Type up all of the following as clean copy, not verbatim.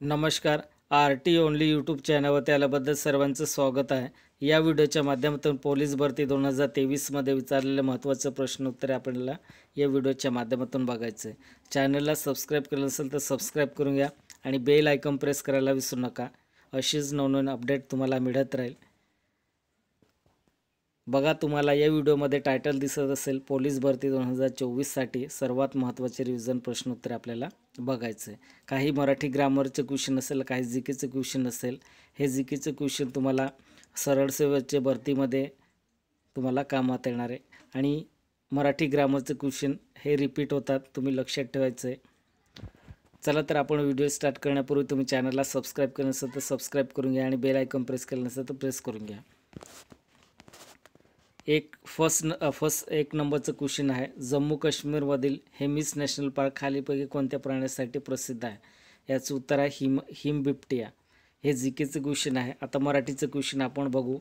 नमस्कार. RT only YouTube चॅनलवर त्याबद्दल सर्वांचं स्वागत आहे. या व्हिडिओच्या माध्यमातून पोलीस भरती 2023 मध्ये विचारलेले महत्त्वाचे प्रश्न उत्तरे आपल्याला या व्हिडिओच्या माध्यमातून बघायचे आहे. चॅनलला सबस्क्राईब केलं नसेल तर सबस्क्राईब करून घ्या आणि बेल आयकॉन प्रेस करायला विसरू नका. अशीच नवनवीन अपडेट तुम्हाला मिळत राहील. बघा, तुम्हाला या व्हिडिओमध्ये टायटल दिसत असेल, पोलीस भरती 2024 साठी सर्वात महत्त्वाचे रिव्हिजन प्रश्न उत्तरे आपल्याला बघायचे. काही मराठी ग्रामरचे क्वेश्चन असेल, काही जीकेचे क्वेश्चन असेल. हे जीकेचे क्वेश्चन तुम्हाला सरळ सेवेच्या भरतीमध्ये तुम्हाला कामात येणार आहे आणि मराठी ग्रामरचे क्वेश्चन हे रिपीट होतात, तुम्ही लक्षात ठेवायचं आहे. चला तर आपण व्हिडिओ स्टार्ट करण्यापूर्वी तुम्ही चॅनलला सबस्क्राईब केलं नसेल तर सबस्क्राईब करून घ्या आणि बेल आयकॉन प्रेस केलं नसेल तर प्रेस करून घ्या. एक नंबरचं क्वेश्चन आहे, जम्मू काश्मीरमधील हेमिस नॅशनल पार्क खालीपैकी कोणत्या प्राण्यासाठी प्रसिद्ध आहे? याचं उत्तर आहे हिमबिबट्या. हे जीकेचं क्वेश्चन आहे. आता मराठीचं क्वेश्चन आपण बघू.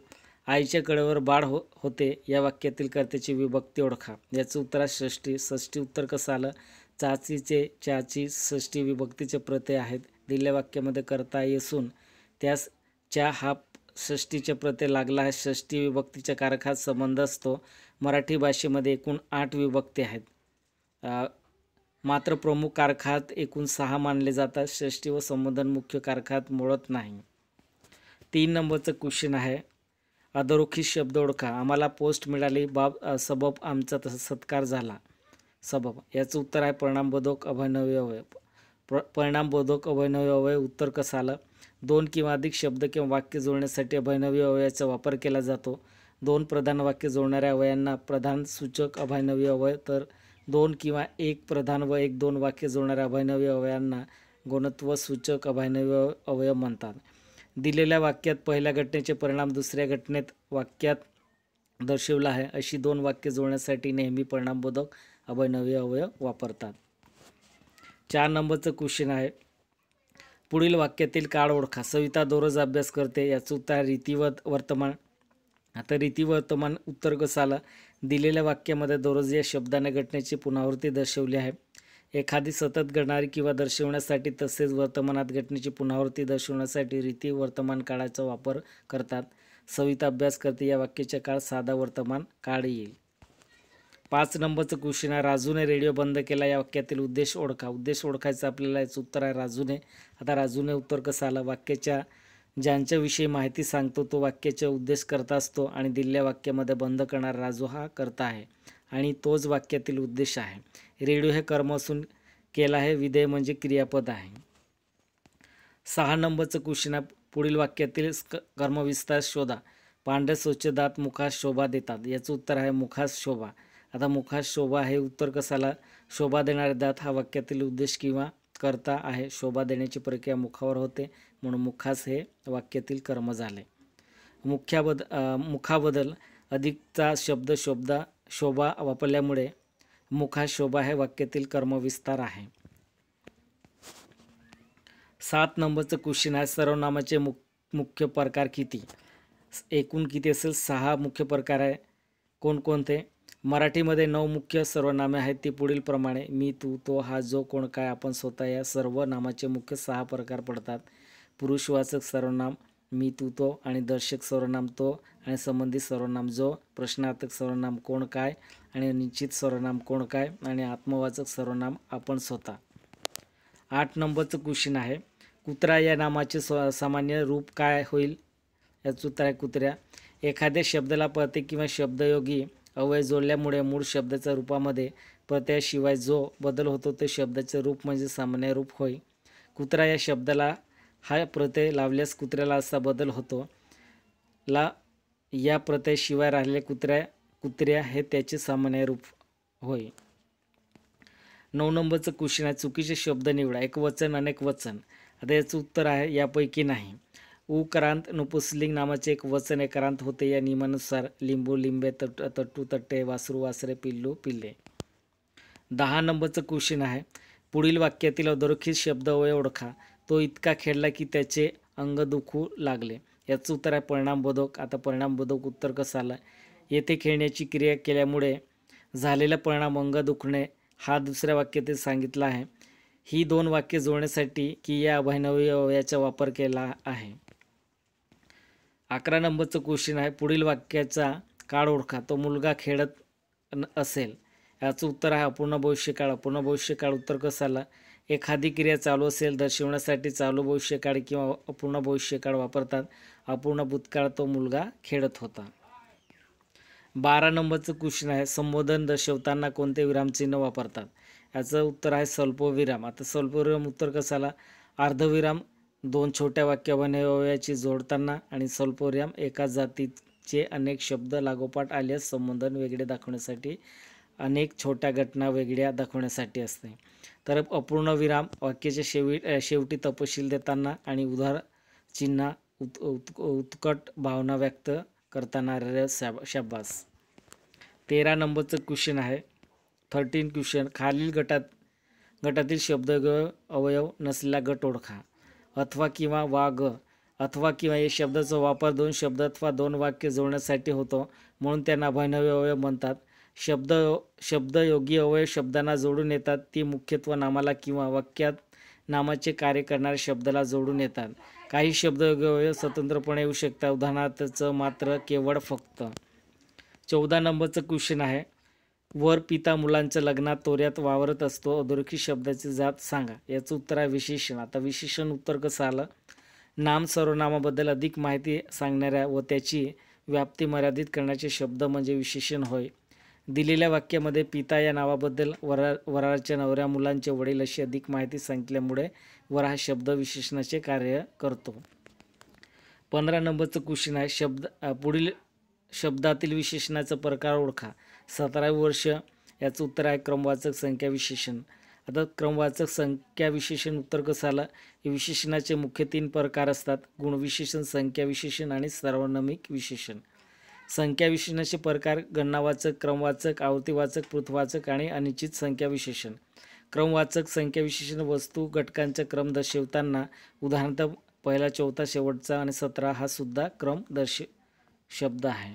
आईच्या कडेवर बाळ होते या वाक्यातील कर्त्याची विभक्ती ओळखा. याचं उत्तर आहे षष्ठी. षष्ठी उत्तर कसं आलं? चाचीचे च्याची षष्ठी विभक्तीचे प्रत्यय आहेत. दिलेल्या वाक्यामध्ये कर्ता असून त्यास च्या हा षष्टीच्या प्रत्यय लागला आहे. षष्टी विभक्तीच्या कारकात संबंध असतो. मराठी भाषेमध्ये एकूण 8 विभक्ती आहेत, मात्र प्रमुख कारकात एकूण 6 मानले जातात. षष्टी व संबोधन मुख्य कारकात मोडत नाही. 3 नंबरचं क्वेश्चन आहे, अधोरेखित शब्द ओळखा. आम्हाला पोस्ट मिळाली, सबब आमचा सत्कार झाला. सबब याचं उत्तर आहे परिणामबोधक अभिनय अवयव. परिणामबोधक अभिनय अवयव उत्तर कसं आलं? 2 किंवा अधिक शब्द किंवा वाक्य जोडण्यासाठी अभिनवी अवयवाचा वापर केला जातो. 2 प्रधान वाक्य जोडणाऱ्या अवयवांना प्रधान सूचक अभिनवी अवयव, तर 2 किंवा 1 प्रधान व 1-2 वाक्य जोडणाऱ्या अभिनवी अवयवांना गुणत्व सूचक अभिनवी अवयव म्हणतात. दिलेल्या वाक्यात पहिल्या घटनेचे परिणाम दुसऱ्या घटनेत वाक्यात दर्शवला आहे अशी 2 वाक्य जोडण्यासाठी नेहमी परिणामबोधक अभिनवी अवयव वापरतात. 4 नंबरचं क्वेश्चन आहे, पुढील वाक्यातील काळ ओळखा. सविता दररोज अभ्यास करते. याचं उत्तर रीती वर्तमान. आता रीती वर्तमान उत्तर कसं आलं? दिलेल्या वाक्यामध्ये दररोज या शब्दाने घटनेची पुनरावृत्ती दर्शवली आहे. एखादी सतत घडणारी किंवा दर्शवण्यासाठी तसेच वर्तमानात घटनेची पुनरावृत्ती दर्शवण्यासाठी रीती वर्तमान काळाचा वापर करतात. सविता अभ्यास करते या वाक्याचा काळ साधा वर्तमान काळ येईल. 5 नंबरचं क्वेश्चन आहे, राजूने रेडिओ बंद केला. या वाक्यातील उद्देश ओळखा. उद्देश ओळखायचं आपल्याला. याचं उत्तर आहे राजूने. आता राजूने उत्तर कसं आलं? वाक्याच्या ज्यांच्याविषयी माहिती सांगतो तो वाक्याचा उद्देश करता असतो आणि दिलेल्या वाक्यामध्ये बंद करणारा राजू हा करता आहे आणि तोच वाक्यातील उद्देश आहे. रेडिओ हे कर्म असून केला हे विधेय म्हणजे क्रियापद आहे. 6 नंबरचं क्वेश्चन आहे, पुढील वाक्यातील कर्मविस्तार शोधा. पांढरे स्वच्छ दात मुखास शोभा देतात. याचं उत्तर आहे मुखास शोभा. आता मुखास शोभा हे उत्तर कसं आलं? शोभा देणारे दात हा वाक्यातील उद्देश किंवा कर्ता आहे. शोभा देण्याची प्रक्रिया मुखावर होते म्हणून मुखास हे वाक्यातील कर्म झाले. मुखाबद्दल अधिकचा शब्द शोभा वापरल्यामुळे मुखास शोभा हे वाक्यातील कर्मविस्तार आहे. 7 नंबरचं क्वेश्चन आहे, सर्वनामाचे मुख्य प्रकार किती? एकूण किती असेल? 6 मुख्य प्रकार आहे. कोणकोणते? मराठीमध्ये 9 मुख्य सर्वनामे आहेत. ती पुढील प्रमाणे: मी, तू, तो, हा, जो, कोण, काय, आपण, स्वतः या सर्व नामाचे मुख्य 6 प्रकार पडतात. पुरुषवाचक सर्वनाम मी, तू, तो आणि दर्शक सर्वनाम तो आणि संबंधित सर्वनाम जो, प्रश्नार्थक सर्वनाम कोण, काय आणि निश्चित सर्वनाम कोण, काय आणि आत्मवाचक सर्वनाम आपण, स्वतः. 8 नंबरचं क्वेश्चन आहे, कुत्रा या नामाचे सामान्य रूप काय होईल? याचं उत्तर आहे कुत्र्या. एखाद्या शब्दाला प्रत्यय किंवा शब्दयोगी अवयव जोडल्यामुळे मूळ शब्दाच्या रूपामध्ये प्रत्ययाशिवाय जो बदल होतो ते शब्दाचे रूप म्हणजे सामान्य रूप होय. कुत्रा या शब्दाला हा प्रत्यय लावल्यास कुत्र्याला असा बदल होतो. या प्रत्ययाशिवाय राहिलेले कुत्र्या हे त्याचे सामान्य रूप होय. 9 नंबरचं क्वेश्चन आहे, चुकीचे शब्द निवडा. एकवचन, अनेक वचन. आता याचं उत्तर आहे यापैकी नाही. उकारांत नपुंसकलिंग नामाचे एक वचन एकारांत होते. या नियमानुसार लिंबू, लिंबे, तट्टू, तट्टे, वासरू, वासरे, पिल्लू, पिल्ले. 10 नंबरचं क्वेश्चन आहे, पुढील वाक्यातील अधोरेखित शब्द अवयव ओळखा. तो इतका खेळला की त्याचे अंग दुखू लागले. याचं उत्तर आहे परिणामबोधक. आता परिणामबोधक उत्तर कसं आलं? येथे खेळण्याची क्रिया केल्यामुळे झालेला परिणाम अंग दुखणे हा दुसऱ्या वाक्यातील सांगितला आहे. ही 2 वाक्ये जोडण्यासाठी की या अभिनवी अवयवाचा वापर केला आहे. 11 नंबरचं क्वेश्चन आहे, पुढील वाक्याचा काळ ओळखा. तो मुलगा खेळत असेल. याचं उत्तर आहे अपूर्ण भविष्यकाळ. अपूर्ण भविष्यकाळ उत्तर कसं आलं? एखादी क्रिया चालू असेल दर्शवण्यासाठी चालू भविष्यकाळ किंवा अपूर्ण भविष्यकाळ वापरतात. अपूर्ण भूतकाळ तो मुलगा खेळत होता. 12 नंबरचं क्वेश्चन आहे, संबोधन दर्शवताना कोणते विरामचिन्ह वापरतात? याचं उत्तर आहे स्वल्पविराम. आता स्वल्पविराम उत्तर कसं आला? अर्धविराम 2 छोट्या वाक्यावयाची जोडताना आणि स्वल्पविराम एका जातीचे अनेक शब्द लागोपाठ आल्यास संबोधन वेगळे दाखवण्यासाठी, अनेक छोट्या घटना वेगळ्या दाखवण्यासाठी असते. तर अपूर्ण विराम वाक्याच्या शेवटी तपशील देताना आणि उदाहरण चिन्ह उत्कट भावना व्यक्त करताना शाबास. 13 नंबरचं क्वेश्चन आहे, 13 क्वेश्चन, खालील गटातील शब्द अवयव नसलेला गट ओळखा. अथवा किंवा वा ग. अथवा किंवा या शब्दाचा वापर 2 शब्द अथवा 2 वाक्य जोडण्यासाठी होतो, म्हणून त्यांना अभिनवी अवयव म्हणतात. शब्दयोगी अवयव शब्दांना जोडून येतात. ती मुख्यत्वे नामाला किंवा वाक्यात नामाचे कार्य करणाऱ्या शब्दाला जोडून येतात. काही शब्दयोगी अवयव स्वतंत्रपणे येऊ शकतात. उदाहरणार्थ मात्र, केवळ, फक्त. 14 नंबरचं क्वेश्चन आहे, वर पिता मुलांच्या लग्नात तोऱ्यात वावरत असतो. अधोरेखित शब्दाची जात सांगा. याचं उत्तर आहे विशेषण. आता विशेषण उत्तर कसं आलं? नाम सर्वनामाबद्दल अधिक माहिती सांगणाऱ्या व त्याची व्याप्ती मर्यादित करण्याचे शब्द म्हणजे विशेषण होय. दिलेल्या वाक्यामध्ये पिता या नावाबद्दल वराच्या नवऱ्या मुलांचे वडील अशी अधिक माहिती सांगितल्यामुळे वर हा शब्द विशेषणाचे कार्य करतो. 15 नंबरचं क्वेश्चन आहे, पुढील शब्दातील विशेषणाचा प्रकार ओळखा. 17 वर्ष. याचं उत्तर आहे क्रमवाचक संख्या विशेषण. आता क्रमवाचक संख्या विशेषण उत्तर कसं आलं? विशेषणाचे मुख्य 3 प्रकार असतात, गुणविशेषण, संख्या विशेषण आणि सार्वनामिक विशेषण. संख्या विशेषणाचे प्रकार गणनावाचक, क्रमवाचक, आवर्तीवाचक, पृथ्वाचक आणि अनिश्चित संख्या विशेषण. क्रमवाचक संख्या विशेषण वस्तू घटकांचा क्रम दर्शवताना, उदाहरणार्थ पहिला, चौथा, शेवटचा आणि 17 हा सुद्धा क्रम शब्द आहे.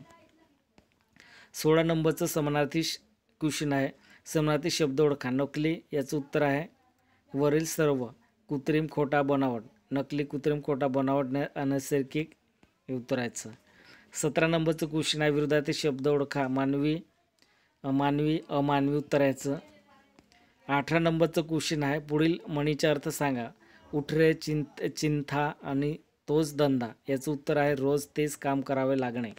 16 नंबरचं समानार्थी क्वेश्चन आहे, समानार्थी शब्द ओळखा. नकली. याचं उत्तर आहे वरील सर्व. कृत्रिम, खोटा, बनावट. नकली, कृत्रिम, खोटा, बनावट, अनैसर्गिक उत्तरायचं. 17 नंबरचं क्वेश्चन आहे, विरुद्धार्थी शब्द ओळखा. मानवी, अमानवी उत्तरायचं. 18 नंबरचं क्वेश्चन आहे, पुढील म्हणीचा अर्थ सांगा. उठरे, चिंता आणि तोच धंदा. याचं उत्तर आहे रोज तेच काम करावे लागणे.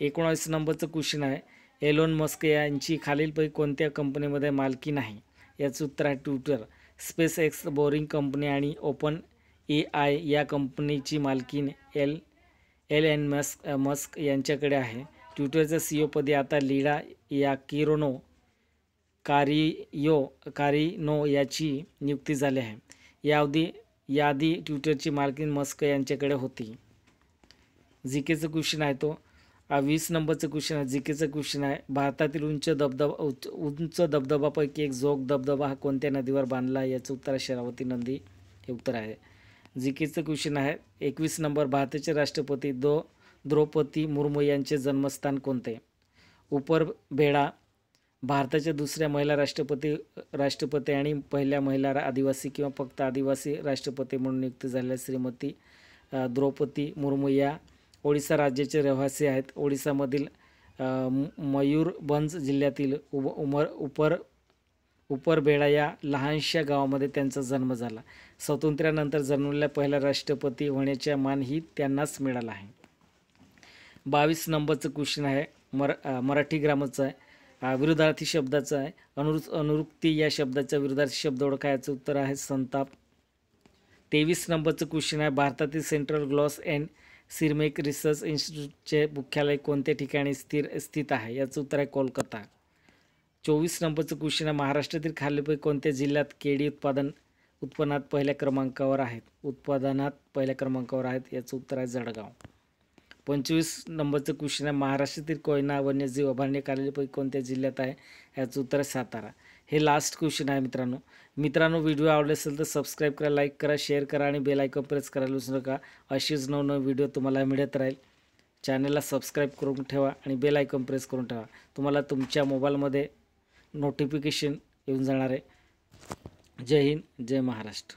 19 नंबरचं क्वेश्चन आहे, एलोन मस्क यांची खालीलपैकी कोणत्या कंपनीमध्ये मालकी नाही? याचं उत्तर आहे Twitter. Space x, boring company आणि ओपन AI या कंपनीची मालकी एलन मस्क यांच्याकडे आहे. ट्विटरच्या CEO पदी आता लीडा कारिनो याची नियुक्ती झाली आहे. याआधी ट्विटरची मालकी मस्क यांच्याकडे होती. जीकेचं क्वेश्चन आहे तो 20 नंबरचं क्वेश्चन आहे. जीकेचं क्वेश्चन आहे, भारतातील उंच धबधबापैकी एक जोग धबधबा हा कोणत्या नदीवर बांधला? याचं उत्तर आहे शरावती नदी हे उत्तर आहे. जीकेचं क्वेश्चन आहे 21 नंबर, भारताचे राष्ट्रपती द्रौपदी मुर्मू यांचे जन्मस्थान कोणते? उपरबेडा. भारताच्या दुसऱ्या महिला राष्ट्रपती आणि पहिल्या महिला आदिवासी किंवा फक्त आदिवासी राष्ट्रपती म्हणून नियुक्त झालेल्या श्रीमती द्रौपदी मुर्मू या ओडिसा राज्याचे रहिवासी आहेत. ओडिसामधील मयूरभंज जिल्ह्यातील उपरबेडा या लहानशा गावामध्ये त्यांचा जन्म झाला. स्वातंत्र्यानंतर जन्मलेल्या पहिल्या राष्ट्रपती होण्याचा मान ही त्यांनाच मिळाला आहे. 22 नंबरचं क्वेश्चन आहे, मराठी ग्रामरचं आहे. विरुद्धार्थी शब्दाचं आहे. अनुरुक्ती या शब्दाचा विरुद्धार्थी शब्द ओळखा. याचं उत्तर आहे संताप. 23 नंबरचं क्वेश्चन आहे, भारतातील central glass and ceramic research इन्स्टिट्यूटचे मुख्यालय कोणत्या ठिकाणी स्थित आहे? याचं उत्तर आहे कोलकाता. 24 नंबरचं क्वेश्चन आहे, महाराष्ट्रातील खालीलपैकी कोणत्या जिल्ह्यात केळी उत्पन्नात पहिल्या क्रमांकावर आहेत? याचं उत्तर आहे जळगाव. 25 नंबरचं क्वेश्चन आहे, महाराष्ट्रातील कोयना वन्यजीव अभयारण्य खालीलपैकी कोणत्या जिल्ह्यात आहे? याचं उत्तर आहे सातारा. हे लास्ट क्वेश्चन आहे मित्रांनो. व्हिडिओ आवडले असेल तर सबस्क्राईब करा, लाईक करा, शेअर करा आणि बेल आयकॉन प्रेस करायला विसरू नका. अशीच नवनवीन व्हिडिओ तुम्हाला मिळत राहील. चॅनलला सबस्क्राईब करून ठेवा आणि बेल आयकॉन प्रेस करून ठेवा. तुम्हाला तुमच्या मोबाईलमध्ये नोटिफिकेशन येऊन जाणार आहे. जय हिंद, जय महाराष्ट्र.